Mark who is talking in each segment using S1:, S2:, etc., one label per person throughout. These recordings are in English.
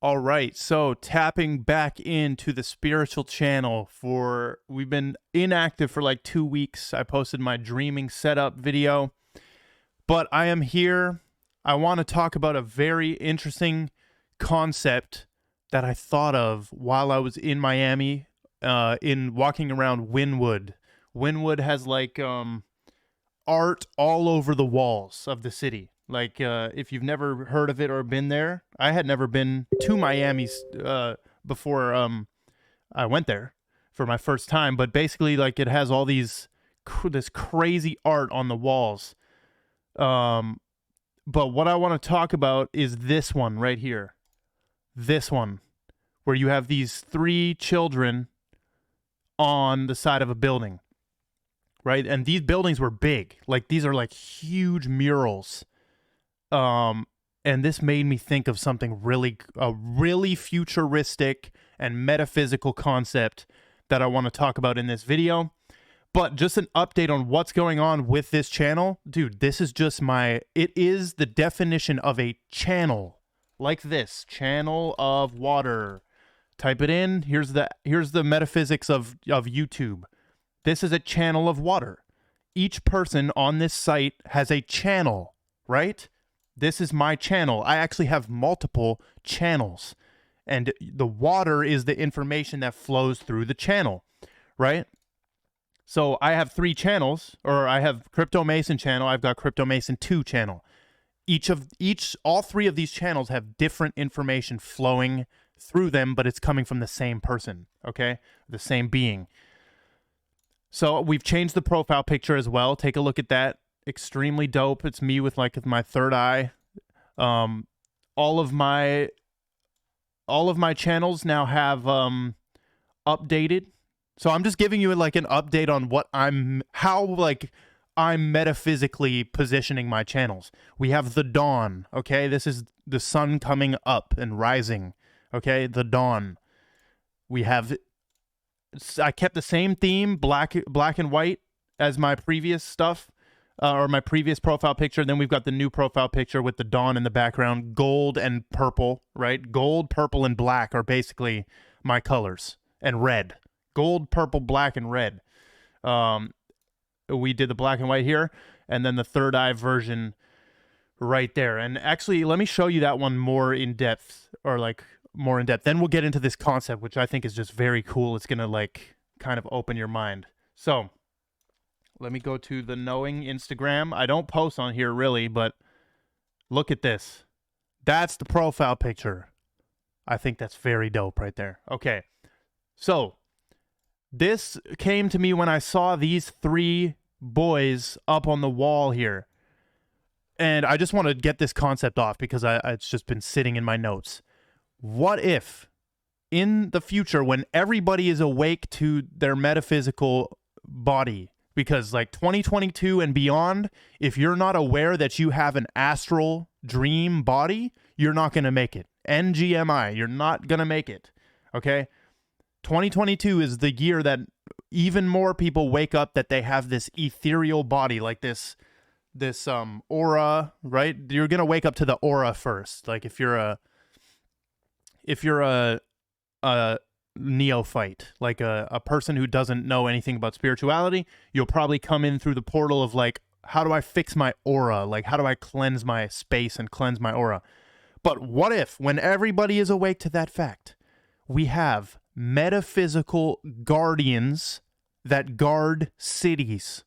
S1: All right, so tapping back into the spiritual channel we've been inactive for like 2 weeks. I posted my dreaming setup video, but I am here. I want to talk about a very interesting concept that I thought of while I was in Miami, in walking around Wynwood. Wynwood has art all over the walls of the city. If you've never heard of it or been there, I had never been to Miami before I went there for my first time. But basically, like, it has all this crazy art on the walls. But what I want to talk about is this one right here. This one, where you have these three children on the side of a building, right? And these buildings were big. Like, these are like huge murals. And this made me think of a really futuristic and metaphysical concept that I want to talk about in this video. But just an update on what's going on with this channel. Dude, this is just it is the definition of a channel. Like this, channel of water. Type it in. Here's the metaphysics of YouTube. This is a channel of water. Each person on this site has a channel, right? This is my channel. I actually have multiple channels. And the water is the information that flows through the channel, right? So I have 3 channels, or I have Crypto Mason channel, I've got Crypto Mason 2 channel. All 3 of these channels have different information flowing through them, but it's coming from the same person, okay? The same being. So we've changed the profile picture as well. Take a look at that. Extremely dope. It's me with my third eye. All of my channels now have updated. So I'm just giving you like an update on how I'm metaphysically positioning my channels. We have the dawn, okay? This is the sun coming up and rising, okay? The dawn. I kept the same theme, black and white, as my previous stuff, or my previous profile picture. Then we've got the new profile picture with the dawn in the background, gold and purple, right? Gold, purple, and black are basically my colors, and red. Gold, purple, black, and red. We did the black and white here, and then the third eye version right there. And actually, let me show you that one more in depth, Then we'll get into this concept, which I think is just very cool. It's gonna kind of open your mind. So let me go to the Knowing Instagram. I don't post on here really, but look at this. That's the profile picture. I think that's very dope right there. Okay, so this came to me when I saw these 3 boys up on the wall here. And I just want to get this concept off because it's just been sitting in my notes. What if in the future, when everybody is awake to their metaphysical body, because 2022 and beyond, if you're not aware that you have an astral dream body, you're not going to make it. NGMI, you're not going to make it. Okay? 2022 is the year that even more people wake up that they have this ethereal body, like this aura, right? You're going to wake up to the aura first. Like if you're a neophyte, like a person who doesn't know anything about spirituality, you'll probably come in through the portal of how do I fix my aura? Like, how do I cleanse my space and cleanse my aura? But what if, when everybody is awake to that fact, we have metaphysical guardians that guard cities?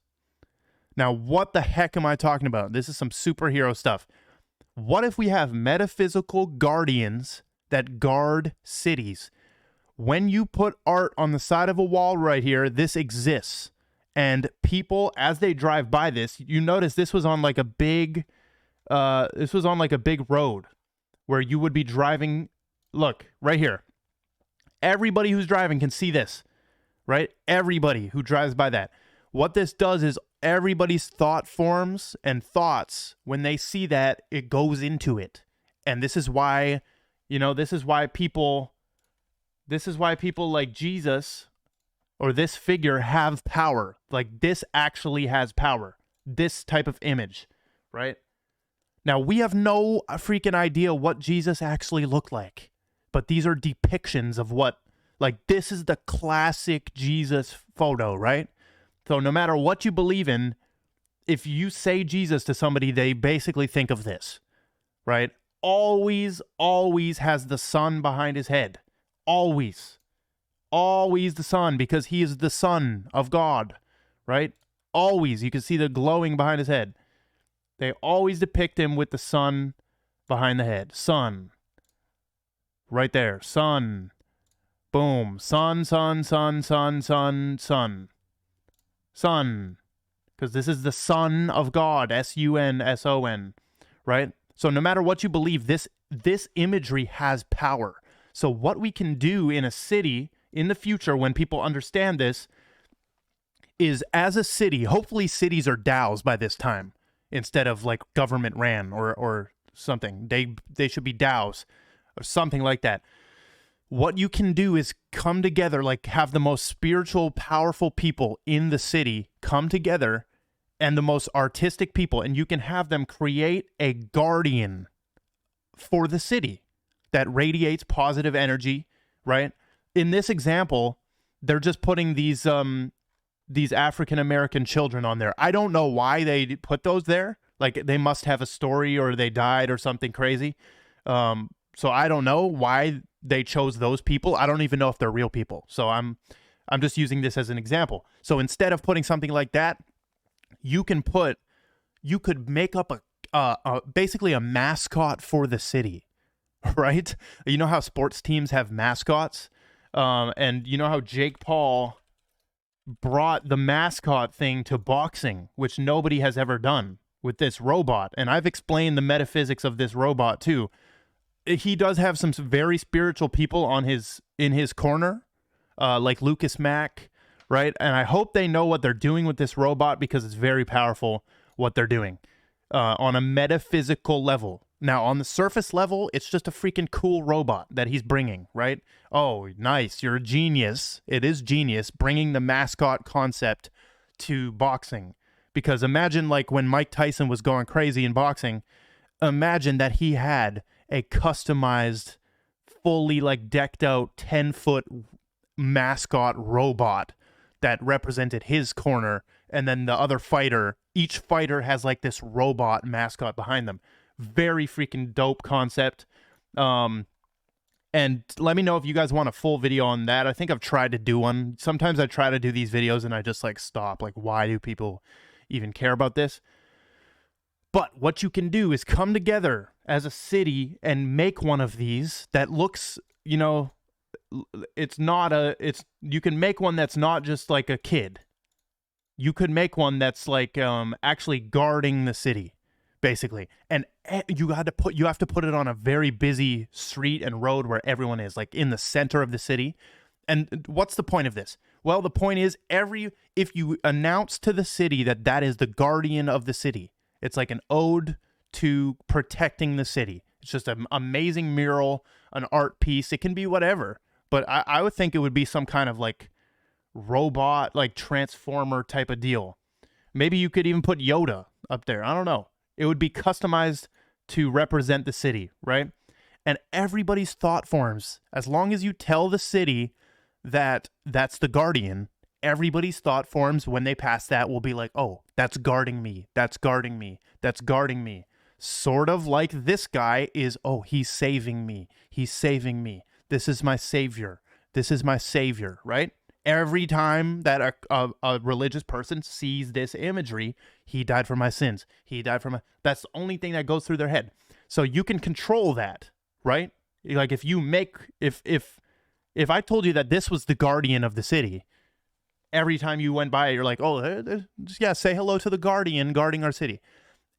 S1: Now, what the heck am I talking about? This is some superhero stuff. What if we have metaphysical guardians that guard cities? When you put art on the side of a wall right here, this exists. And people, as they drive by this, you notice this was on a big road where you would be driving. Look, right here. Everybody who's driving can see this, right? Everybody who drives by that. What this does is everybody's thought forms and thoughts, when they see that, it goes into it. And this is why people like Jesus or this figure have power. Like, this actually has power. This type of image, right? Now, we have no freaking idea what Jesus actually looked like. but these are depictions of what, like, this is the classic Jesus photo, right? So no matter what you believe in, if you say Jesus to somebody, they basically think of this, right? Always has the sun behind his head. Always the sun, because he is the Son of God, right? Always. You can see the glowing behind his head. They always depict him with the sun behind the head. Sun. Right there. Sun. Boom. Sun. Sun. Because this is the Son of God. S-U-N-S-O-N. Right? So no matter what you believe, this imagery has power. So what we can do in a city in the future when people understand this is, as a city, hopefully cities are DAOs by this time instead of like government ran or something. They should be DAOs or something like that. What you can do is come together, like have the most spiritual, powerful people in the city come together and the most artistic people, and you can have them create a guardian for the city that radiates positive energy, right? In this example, they're just putting these African-American children on there. I don't know why they put those there. Like, they must have a story or they died or something crazy. So I don't know why they chose those people. I don't even know if they're real people. So I'm just using this as an example. So instead of putting something like that, you could make up basically a mascot for the city, right? You know how sports teams have mascots? And you know how Jake Paul brought the mascot thing to boxing, which nobody has ever done with this robot. And I've explained the metaphysics of this robot too. He does have some very spiritual people in his corner, like Lucas Mack, right? And I hope they know what they're doing with this robot, because it's very powerful what they're doing on a metaphysical level. Now, on the surface level, it's just a freaking cool robot that he's bringing, right? Oh, nice. You're a genius. It is genius bringing the mascot concept to boxing. Because imagine, like, when Mike Tyson was going crazy in boxing, imagine that he had a customized, fully, like, decked out 10-foot mascot robot that represented his corner, and then the other fighter, each fighter has, like, this robot mascot behind them. Very freaking dope concept. And let me know if you guys want a full video on that. I think I've tried to do one. Sometimes I try to do these videos and I just like stop. Like, why do people even care about this? But what you can do is come together as a city and make one of these that looks, you know, you can make one that's not just like a kid. You could make one that's like actually guarding the city, basically. And you have to put it on a very busy street and road where everyone is, like in the center of the city. And what's the point of this? Well, the point is, if you announce to the city that is the guardian of the city, it's like an ode to protecting the city. It's just an amazing mural, an art piece. It can be whatever. But I would think it would be some kind of like robot, like transformer type of deal. Maybe you could even put Yoda up there. I don't know. It would be customized to represent the city, right? And everybody's thought forms, as long as you tell the city that that's the guardian, everybody's thought forms when they pass that will be like, oh, that's guarding me. That's guarding me. That's guarding me. Sort of like this guy is, oh, he's saving me. He's saving me. This is my savior. This is my savior, right? Every time that a religious person sees this imagery, he died for my sins. He died for my... That's the only thing that goes through their head. So you can control that, right? Like if you make... If I told you that this was the guardian of the city, every time you went by, you're like, oh, yeah, say hello to the guardian guarding our city.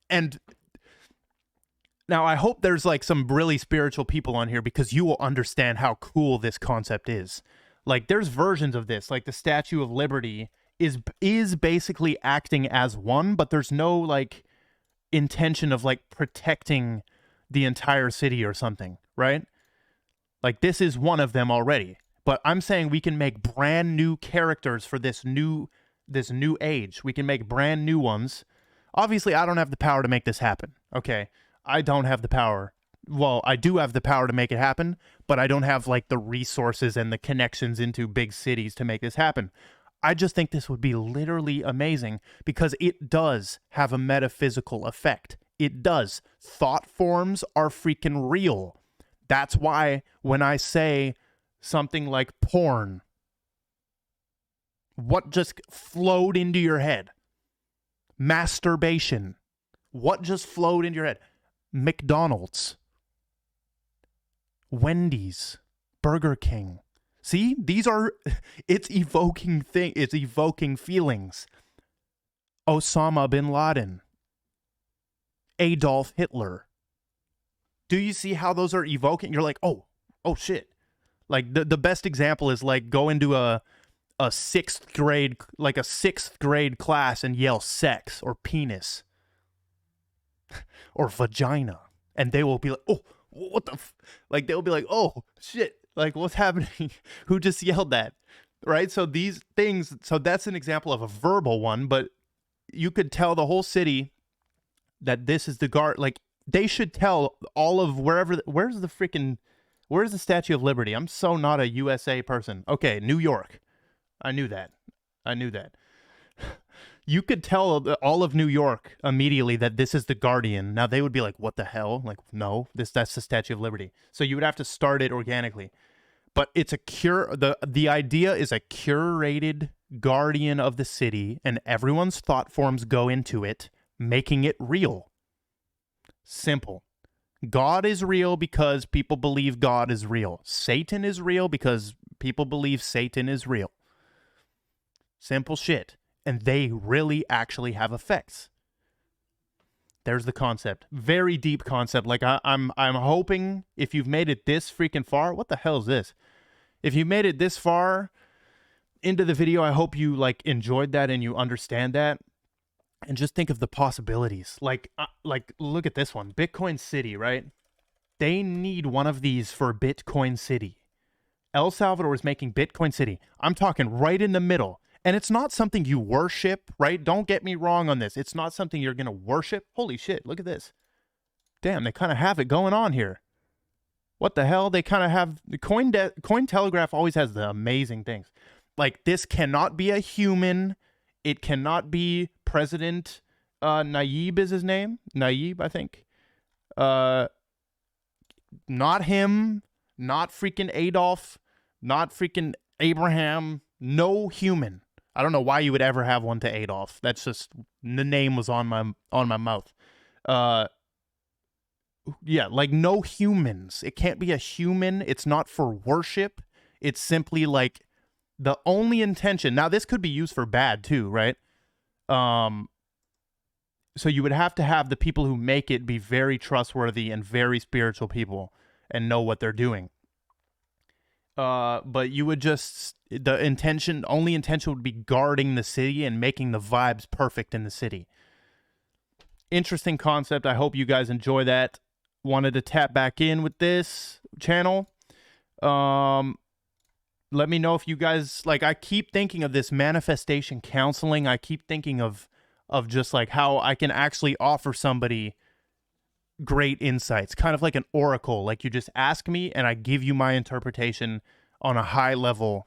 S1: And now I hope there's like some really spiritual people on here, because you will understand how cool this concept is. Like, there's versions of this, like the Statue of Liberty is basically acting as one, but there's no like intention of like protecting the entire city or something, right? Like, this is one of them already. But I'm saying we can make brand new characters for this new age. We can make brand new ones. Obviously, I don't have the power to make this happen. Okay, I don't have the power well, I do have the power to make it happen, but I don't have like the resources and the connections into big cities to make this happen. I just think this would be literally amazing because it does have a metaphysical effect. It does. Thought forms are freaking real. That's why when I say something like porn, what just flowed into your head? Masturbation. What just flowed into your head? McDonald's. Wendy's. Burger King. See, these are, it's evoking feelings. Osama bin Laden. Adolf Hitler. Do you see how those are evoking? You're like, oh shit. Like the best example is like go into a sixth grade class and yell sex or penis or vagina. And they will be like, oh, what the, like they'll be like, oh shit. Like, what's happening? Who just yelled that? Right? So these things, so that's an example of a verbal one, but you could tell the whole city that this is the guard. Like, they should tell all of where's the Statue of Liberty? I'm so not a USA person. Okay, New York. I knew that. You could tell all of New York immediately that this is the Guardian. Now they would be like, what the hell? Like, no, that's the Statue of Liberty. So you would have to start it organically. But it's the idea is a curated guardian of the city, and everyone's thought forms go into it, making it real. Simple. God is real because people believe God is real. Satan is real because people believe Satan is real. Simple shit. And they really actually have effects. There's the concept. Very deep concept. Like I'm hoping if you've made it this freaking far, what the hell is this? If you made it this far into the video, I hope you like enjoyed that and you understand that. And just think of the possibilities. Like look at this one. Bitcoin City, right? They need one of these for Bitcoin City. El Salvador is making Bitcoin City. I'm talking right in the middle. And it's not something you worship, right? Don't get me wrong on this. It's not something you're going to worship. Holy shit, look at this. Damn, they kind of have it going on here. What the hell? They kind of have... Cointelegraph always has the amazing things. Like, this cannot be a human. It cannot be President Nayib is his name. Nayib, I think. Not him. Not freaking Adolf. Not freaking Abraham. No human. I don't know why you would ever have one to Adolf. That's just the name was on my mouth. Yeah, like no humans. It can't be a human. It's not for worship. It's simply like the only intention. Now this could be used for bad too, right? So you would have to have the people who make it be very trustworthy and very spiritual people and know what they're doing. But you would just, only intention would be guarding the city and making the vibes perfect in the city. Interesting concept. I hope you guys enjoy that. Wanted to tap back in with this channel. Let me know if you guys, like, I keep thinking of this manifestation counseling. I keep thinking of just like how I can actually offer somebody great insights, kind of like an oracle. Like you just ask me and I give you my interpretation on a high level,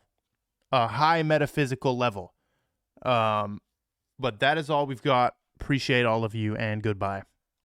S1: a high metaphysical level. But that is all we've got. Appreciate all of you and goodbye.